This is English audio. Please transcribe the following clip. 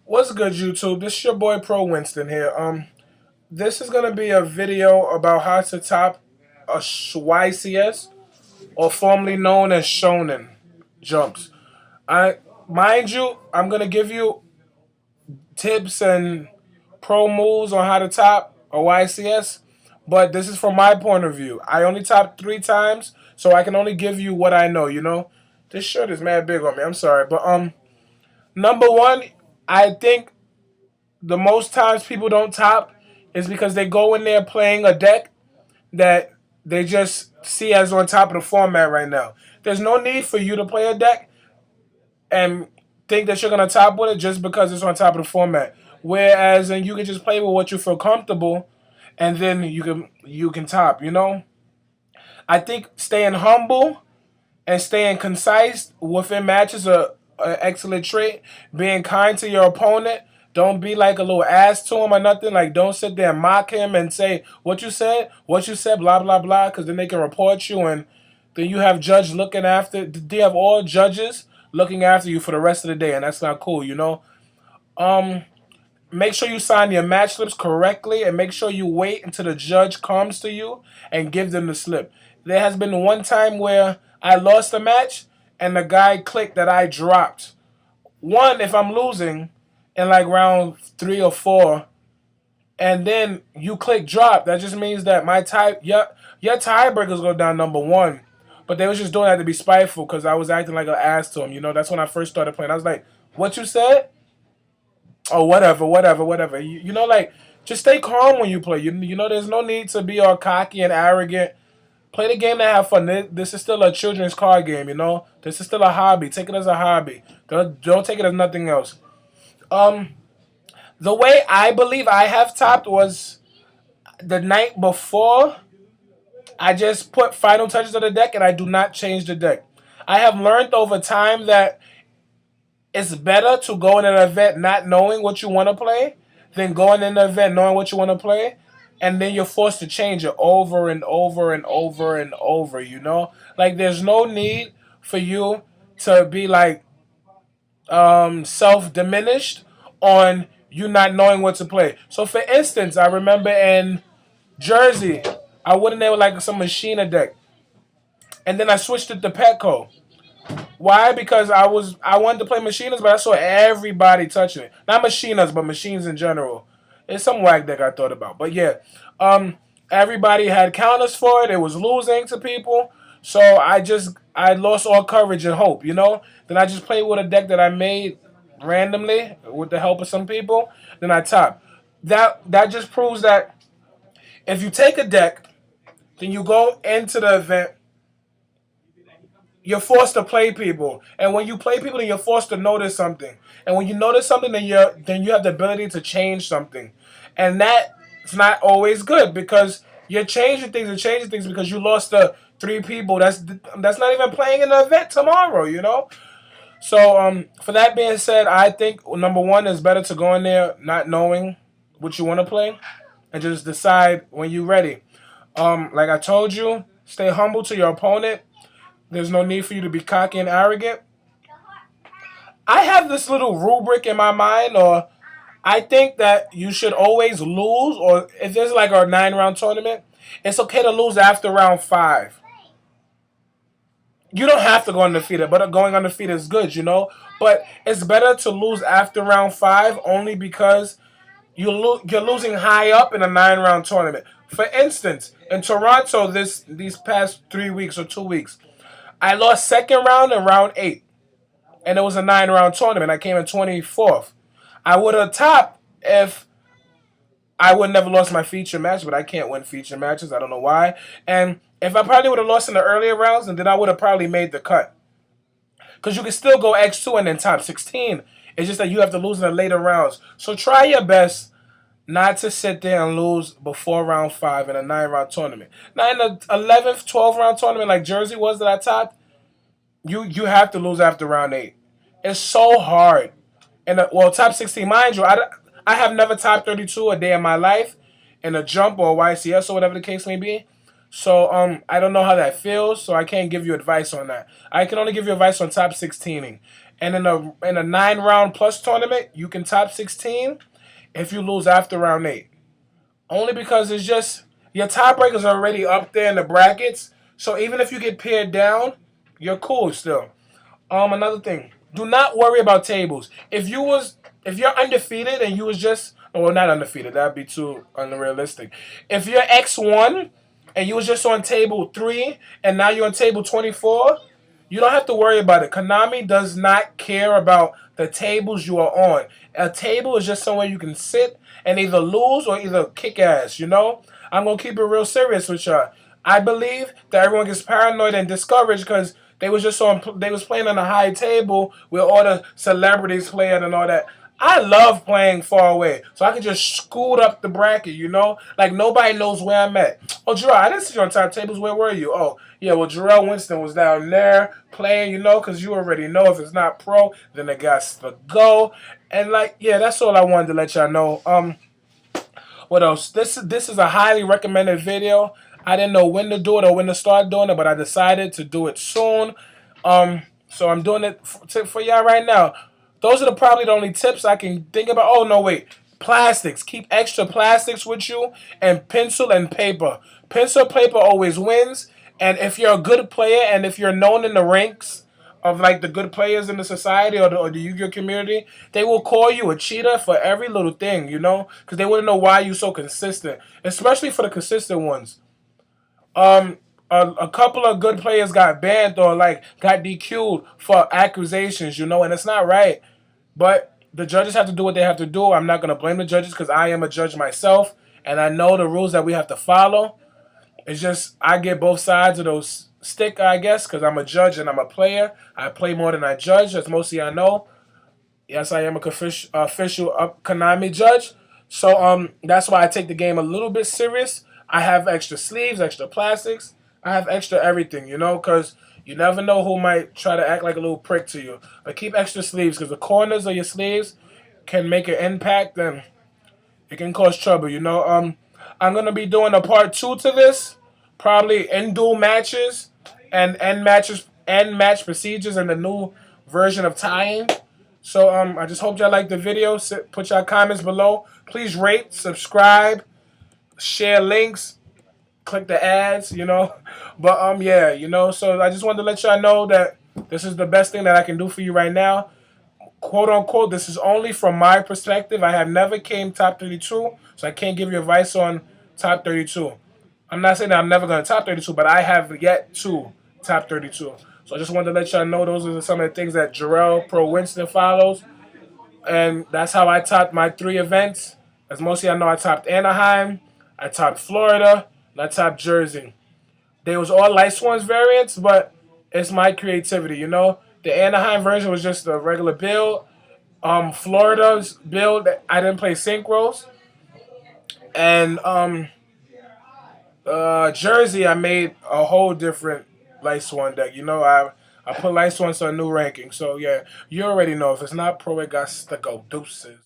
What's good, YouTube? This is your boy Pro Winston here. This is gonna be a video about how to top a YCS, or formerly known as Shonen jumps. I mind you, I'm gonna give you tips and pro moves on how to top a YCS, but this is from my point of view. I only topped 3 times, so I can only give you what I know. This shirt is mad big on me. I'm sorry, but number one, I think the most times people don't top is because they go in there playing a deck that they just see as on top of the format right now. There's no need for you to play a deck and think that you're gonna top with it just because it's on top of the format. Whereas, and you can just play with what you feel comfortable, and then you can top. I think staying humble and staying concise within matches are an excellent trait. Being kind to your opponent. Don't be like a little ass to him or nothing. Like, don't sit there and mock him and say, what you said, blah, blah, blah, because then they can report you, and then you have judge looking after, they have all judges looking after you for the rest of the day, and that's not cool. Um, Make sure you sign your match slips correctly, and make sure you wait until the judge comes to you and give them the slip. There has been one time where I lost a match and the guy clicked that I dropped. One, if I'm losing in like round 3 or 4, and then you click drop, that just means that your tiebreakers go down number one. But they was just doing that to be spiteful because I was acting like an ass to him. That's when I first started playing. I was like, "What you said?" Oh, whatever, whatever, whatever. Like, just stay calm when you play. There's no need to be all cocky and arrogant. Play the game to have fun. This is still a children's card game. This is still a hobby. Take it as a hobby. Don't take it as nothing else. Um, the way I believe I have topped was the night before. I just put final touches on the deck, and I do not change the deck. I have learned over time that it's better to go in an event not knowing what you want to play than going in an event knowing what you want to play, and then you're forced to change it over and over and over and over. Like, there's no need for you to be like self diminished on you not knowing what to play. So, for instance, I remember in Jersey, I went in there with like some Machina deck, and then I switched it to Petco. Why? Because I wanted to play Machinas, but I saw everybody touching it. Not Machinas, but machines in general. It's some whack deck I thought about. But yeah, everybody had counters for it. It was losing to people. So I lost all courage and hope. Then I just played with a deck that I made randomly with the help of some people. Then I top. That just proves that if you take a deck, then you go into the event, you're forced to play people, and when you play people, then you're forced to notice something. And when you notice something, then you have the ability to change something, and that's not always good because you're changing things and changing things because you lost the 3 people. That's not even playing in the event tomorrow. So for that being said, I think number one is better to go in there not knowing what you want to play, and just decide when you're ready. Like I told you, stay humble to your opponent. There's no need for you to be cocky and arrogant. I have this little rubric in my mind, or I think that you should always lose, or if there's like a 9 round tournament, it's okay to lose after round 5. You don't have to go undefeated, but going undefeated is good. But it's better to lose after round 5 only because you're losing high up in a 9 round tournament. For instance, in Toronto these past 3 weeks or 2 weeks, I lost second round and round 8, and it was a 9 round tournament. I came in 24th. I would have topped if I would never lost my feature match, but I can't win feature matches. I don't know why. And if I probably would have lost in the earlier rounds, and then I would have probably made the cut. Because you can still go X2 and then top 16. It's just that you have to lose in the later rounds. So try your best not to sit there and lose before round 5 in a 9 round tournament. Now, in the 11th, 12th round tournament like Jersey was that I topped, you have to lose after round 8. It's so hard. And top 16, mind you, I have never topped 32 a day in my life in a jump or YCS or whatever the case may be. So I don't know how that feels, so I can't give you advice on that. I can only give you advice on top 16ing. And in a 9 round plus tournament, you can top 16 if you lose after round 8. Only because it's just your tiebreakers are already up there in the brackets. So even if you get paired down, you're cool still. Another thing, do not worry about tables. If you're undefeated and you was just, well, not undefeated, that'd be too unrealistic. If you're X1 and you was just on table 3 and now you're on table 24, you don't have to worry about it. Konami does not care about the tables you are on. A table is just somewhere you can sit and either lose or either kick ass, you know? I'm going to keep it real serious with y'all. I believe that everyone gets paranoid and discouraged because they was playing on a high table where all the celebrities playing and all that. I love playing far away, so I can just scoot up the bracket, you know? Like, nobody knows where I'm at. Oh, Gerard, I didn't see you on top tables. Where were you? Oh, yeah, well, Jarrell Winston was down there playing, you know, because you already know if it's not pro, then it got to go. And, like, yeah, that's all I wanted to let y'all know. What else? This is a highly recommended video. I didn't know when to do it or when to start doing it, but I decided to do it soon. So I'm doing it for y'all right now. Those are probably the only tips I can think about. Oh, no, wait. Plastics. Keep extra plastics with you and pencil and paper. Pencil paper always wins. And if you're a good player and if you're known in the ranks of like the good players in the society or the Yu-Gi-Oh community, they will call you a cheater for every little thing, you know? Because they wouldn't know why you're so consistent. Especially for the consistent ones. A couple of good players got banned or like got DQ'd for accusations, you know, and it's not right. But the judges have to do what they have to do. I'm not gonna blame the judges because I am a judge myself, and I know the rules that we have to follow. It's just I get both sides of those stick, I guess, because I'm a judge and I'm a player. I play more than I judge, as most of y'all know. Yes, I am a official Konami judge. So that's why I take the game a little bit serious. I have extra sleeves, extra plastics. I have extra everything, you know, because you never know who might try to act like a little prick to you. But keep extra sleeves because the corners of your sleeves can make an impact and it can cause trouble, you know. I'm gonna be doing a part 2 to this, probably in duel matches and end match procedures and the new version of tying. So I just hope y'all like the video. Put y'all comments below. Please rate, subscribe, share links, click the ads, you know. But yeah, you know. So I just wanted to let y'all know that this is the best thing that I can do for you right now. Quote unquote, this is only from my perspective. I have never came top 32, so I can't give you advice on top 32. I'm not saying that I'm never going to top 32, but I have yet to top 32. So I just wanted to let y'all know those are some of the things that Jarrell Pro Winston follows. And that's how I topped my 3 events. As most of y'all know, I topped Anaheim, I topped Florida, and I topped Jersey. They was all Light Swans variants, but it's my creativity, you know? The Anaheim version was just a regular build. Florida's build, I didn't play synchros. And Jersey, I made a whole different Light Swan deck. You know, I put Light Swans on a new ranking. So, yeah, you already know. If it's not pro, it got to go. Deuces.